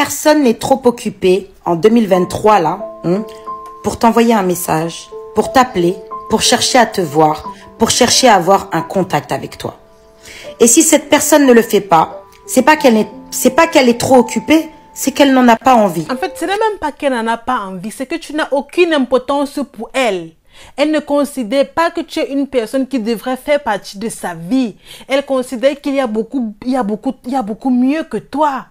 Personne n'est trop occupé en 2023 là pour t'envoyer un message, pour t'appeler, pour chercher à te voir, pour chercher à avoir un contact avec toi. Et si cette personne ne le fait pas, c'est pas qu'elle est trop occupée, c'est qu'elle n'en a pas envie. En fait, ce n'est même pas qu'elle n'en a pas envie, c'est que tu n'as aucune importance pour elle. Elle ne considère pas que tu es une personne qui devrait faire partie de sa vie. Elle considère qu'il y a beaucoup mieux que toi.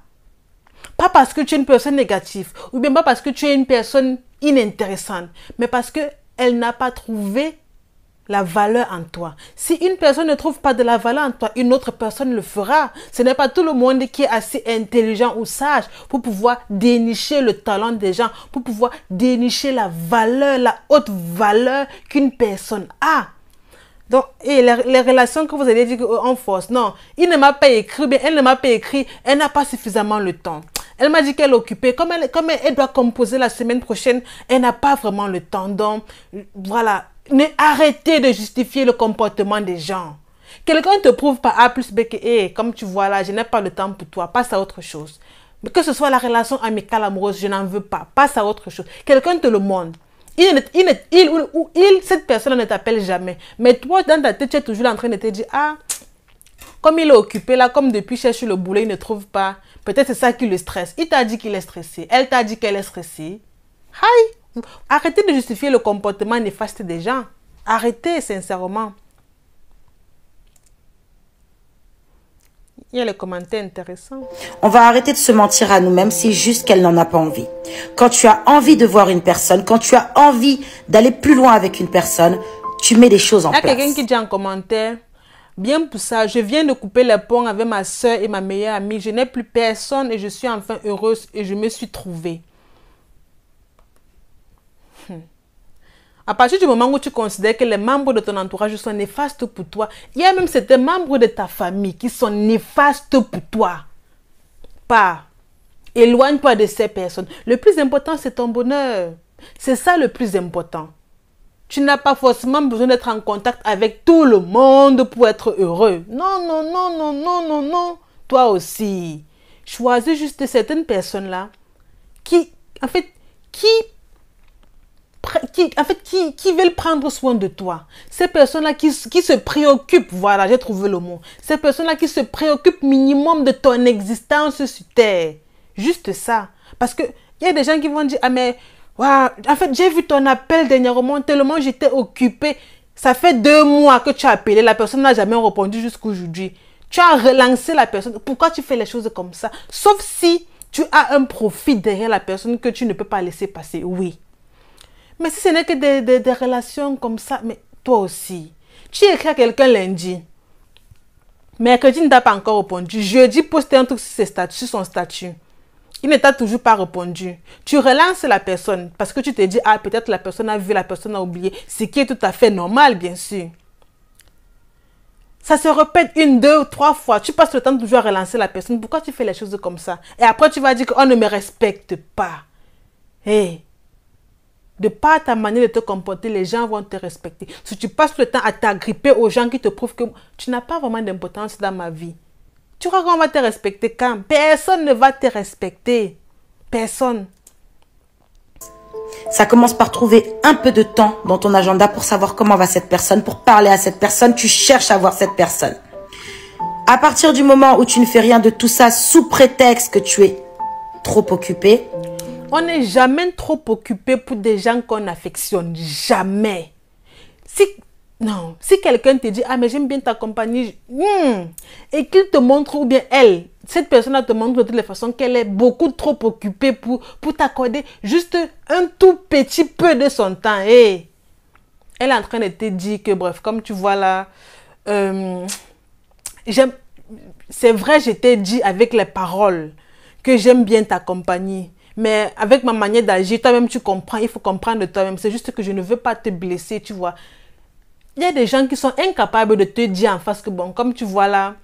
Pas parce que tu es une personne négative, ou bien pas parce que tu es une personne inintéressante, mais parce qu'elle n'a pas trouvé la valeur en toi. Si une personne ne trouve pas de la valeur en toi, une autre personne le fera. Ce n'est pas tout le monde qui est assez intelligent ou sage pour pouvoir dénicher le talent des gens, pour pouvoir dénicher la valeur, la haute valeur qu'une personne a. Donc, et les relations que vous allez dire en force, non, il ne m'a pas écrit, bien elle ne m'a pas écrit, elle n'a pas suffisamment le temps. Elle m'a dit qu'elle est occupée, comme elle doit composer la semaine prochaine, elle n'a pas vraiment le temps. Donc, voilà. Arrêtez de justifier le comportement des gens. Quelqu'un ne te prouve pas A plus B que hey, comme tu vois là, je n'ai pas le temps pour toi, passe à autre chose. Mais que ce soit la relation amicale, amoureuse, je n'en veux pas, passe à autre chose. Quelqu'un te le montre. Cette personne ne t'appelle jamais. Mais toi, dans ta tête, tu es toujours en train de te dire, ah, comme il est occupé là, comme depuis chercher le boulot, il ne trouve pas. Peut-être c'est ça qui le stresse. Il t'a dit qu'il est stressé. Elle t'a dit qu'elle est stressée. Hi! Arrêtez de justifier le comportement néfaste des gens. Arrêtez, sincèrement. Il y a les commentaires intéressants. On va arrêter de se mentir à nous-mêmes, c'est juste qu'elle n'en a pas envie. Quand tu as envie de voir une personne, quand tu as envie d'aller plus loin avec une personne, tu mets des choses en place. Il y a quelqu'un qui dit en commentaire, bien pour ça, je viens de couper les ponts avec ma soeur et ma meilleure amie. Je n'ai plus personne et je suis enfin heureuse et je me suis trouvée. À partir du moment où tu considères que les membres de ton entourage sont néfastes pour toi, il y a même certains membres de ta famille qui sont néfastes pour toi. Pas. Éloigne-toi de ces personnes. Le plus important, c'est ton bonheur. C'est ça le plus important. Tu n'as pas forcément besoin d'être en contact avec tout le monde pour être heureux. Non, non, non, non, non, non, non. Toi aussi. Choisis juste certaines personnes-là qui veulent prendre soin de toi. Ces personnes-là qui se préoccupent, voilà, j'ai trouvé le mot. Ces personnes-là qui se préoccupent minimum de ton existence sur Terre. Juste ça. Parce que il y a des gens qui vont dire, ah mais, wow, en fait, j'ai vu ton appel dernièrement, tellement j'étais occupée. Ça fait 2 mois que tu as appelé, la personne n'a jamais répondu jusqu'aujourd'hui. Tu as relancé la personne. Pourquoi tu fais les choses comme ça? Sauf si tu as un profit derrière la personne que tu ne peux pas laisser passer, oui. Mais si ce n'est que des relations comme ça, mais toi aussi. Tu écris à quelqu'un lundi. Mercredi, ne t'a pas encore répondu. Jeudi, poste un truc sur son statut. Il ne t'a toujours pas répondu. Tu relances la personne parce que tu te dis, ah, peut-être la personne a vu, la personne a oublié. Ce qui est tout à fait normal, bien sûr. Ça se répète 1, 2, 3 fois. Tu passes le temps de toujours à relancer la personne. Pourquoi tu fais les choses comme ça? Et après, tu vas dire qu'on ne me respecte pas. Hé! De par ta manière de te comporter, les gens vont te respecter. Si tu passes le temps à t'agripper aux gens qui te prouvent que tu n'as pas vraiment d'importance dans ma vie, tu crois qu'on va te respecter quand? Personne ne va te respecter. Personne. Ça commence par trouver un peu de temps dans ton agenda pour savoir comment va cette personne, pour parler à cette personne. Tu cherches à voir cette personne. À partir du moment où tu ne fais rien de tout ça sous prétexte que tu es trop occupé, on n'est jamais trop occupé pour des gens qu'on affectionne. Jamais. Si quelqu'un te dit, ah mais j'aime bien ta compagnie, et qu'il te montre, ou bien elle, cette personne te montre de toutes les façons qu'elle est beaucoup trop occupée pour t'accorder juste un tout petit peu de son temps. Et elle est en train de te dire que, bref, comme tu vois là, c'est vrai, je t'ai dit avec les paroles que j'aime bien ta compagnie. Mais avec ma manière d'agir, toi-même tu comprends, il faut comprendre de toi-même. C'est juste que je ne veux pas te blesser, tu vois. Il y a des gens qui sont incapables de te dire en face que, bon, comme tu vois là,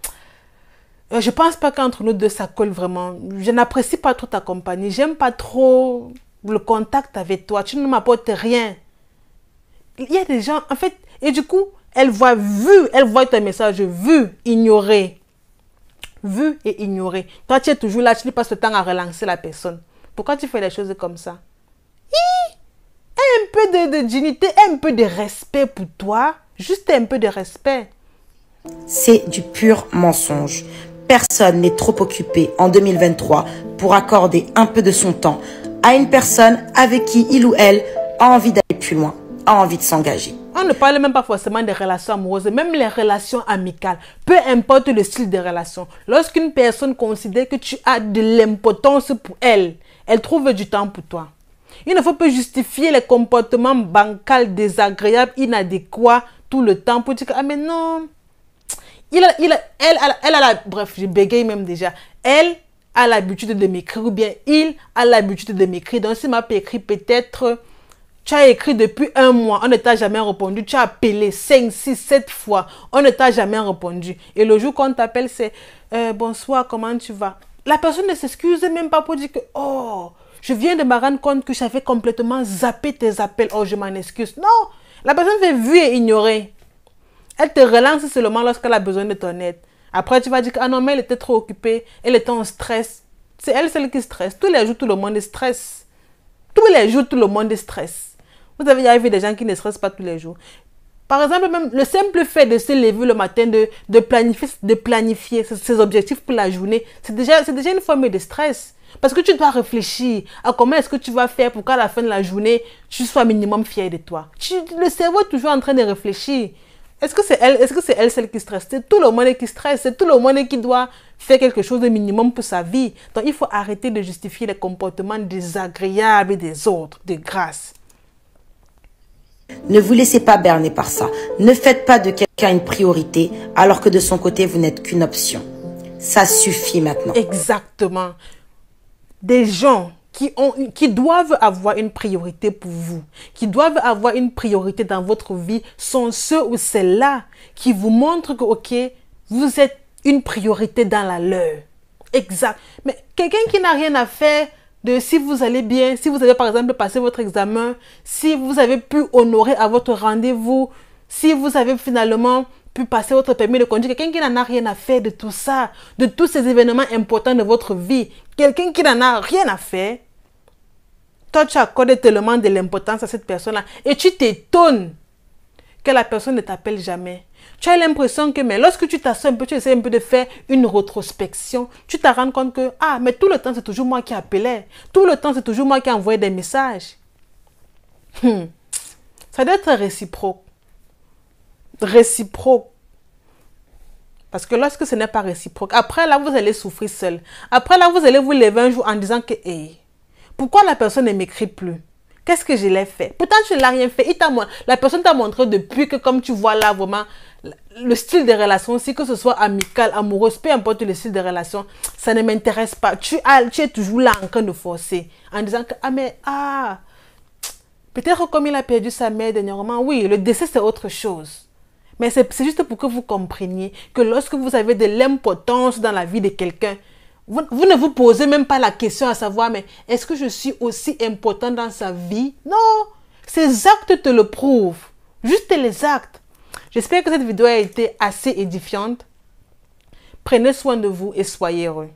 je pense pas qu'entre nous deux ça colle vraiment. Je n'apprécie pas trop ta compagnie. J'aime pas trop le contact avec toi. Tu ne m'apportes rien. Il y a des gens, en fait, et du coup, elle voit ton message vu, ignoré. vu et ignoré. Toi, tu es toujours là, tu ne passes le temps à relancer la personne. Pourquoi tu fais les choses comme ça? Un peu de dignité, un peu de respect pour toi. Juste un peu de respect. C'est du pur mensonge. Personne n'est trop occupé en 2023 pour accorder un peu de son temps à une personne avec qui il ou elle a envie d'aller plus loin, a envie de s'engager. On ne parle même pas forcément des relations amoureuses, même les relations amicales. Peu importe le style de relation. Lorsqu'une personne considère que tu as de l'importance pour elle, elle trouve du temps pour toi. Il ne faut pas justifier les comportements bancals, désagréables, inadéquats tout le temps pour dire que, ah mais non, bref, je bégaye même déjà. Elle a l'habitude de m'écrire ou bien il a l'habitude de m'écrire. Donc, s'il m'a pas écrit, peut-être, tu as écrit depuis 1 mois, on ne t'a jamais répondu. Tu as appelé 5, 6, 7 fois, on ne t'a jamais répondu. Et le jour qu'on t'appelle, c'est bonsoir, comment tu vas? La personne ne s'excuse même pas pour dire que, oh, je viens de me rendre compte que j'avais complètement zappé tes appels. Oh, je m'en excuse. Non, la personne fait vu et ignorer. Elle te relance seulement lorsqu'elle a besoin de ton aide. Après, tu vas dire que, ah non, mais elle était trop occupée, elle était en stress. C'est elle celle qui stresse. Tous les jours, tout le monde stresse. Tous les jours, tout le monde stresse. Vous avez déjà vu des gens qui ne stressent pas tous les jours. Par exemple, même le simple fait de se lever le matin, de planifier ses objectifs pour la journée, c'est déjà une forme de stress. Parce que tu dois réfléchir à comment est-ce que tu vas faire pour qu'à la fin de la journée, tu sois minimum fier de toi. Le cerveau est toujours en train de réfléchir. Est-ce que c'est elle celle qui stresse? C'est tout le monde qui stresse. C'est tout le monde qui doit faire quelque chose de minimum pour sa vie. Donc, il faut arrêter de justifier les comportements désagréables des autres, de grâce. Ne vous laissez pas berner par ça. Ne faites pas de quelqu'un une priorité alors que de son côté, vous n'êtes qu'une option. Ça suffit maintenant. Exactement. Des gens qui doivent avoir une priorité pour vous, qui doivent avoir une priorité dans votre vie, sont ceux ou celles-là qui vous montrent que, ok, vous êtes une priorité dans la leur. Exact. Mais quelqu'un qui n'a rien à faire de si vous allez bien, si vous avez par exemple passé votre examen, si vous avez pu honorer à votre rendez-vous, si vous avez finalement pu passer votre permis de conduire, quelqu'un qui n'en a rien à faire de tout ça, de tous ces événements importants de votre vie, quelqu'un qui n'en a rien à faire, toi tu accordes tellement de l'importance à cette personne-là et tu t'étonnes que la personne ne t'appelle jamais. Tu as l'impression que, mais lorsque tu t'assois un peu, tu essaies un peu de faire une rétrospection, tu te rends compte que, ah, mais tout le temps, c'est toujours moi qui appelais. Tout le temps, c'est toujours moi qui envoyais des messages. Ça doit être réciproque. Réciproque. Parce que lorsque ce n'est pas réciproque, après là, vous allez souffrir seul. Après là, vous allez vous lever un jour en disant que, hey, pourquoi la personne ne m'écrit plus? Qu'est-ce que je l'ai fait? Pourtant, tu ne l'as rien fait. La personne t'a montré depuis que, comme tu vois là, vraiment, le style de relation aussi, que ce soit amical, amoureuse, peu importe le style de relation, ça ne m'intéresse pas. Tu es toujours là en train de forcer. En disant que, peut-être comme il a perdu sa mère dernièrement, oui, le décès c'est autre chose. Mais c'est juste pour que vous compreniez que lorsque vous avez de l'importance dans la vie de quelqu'un, vous ne vous posez même pas la question à savoir, mais est-ce que je suis aussi important dans sa vie? Non, ces actes te le prouvent. Juste les actes. J'espère que cette vidéo a été assez édifiante. Prenez soin de vous et soyez heureux.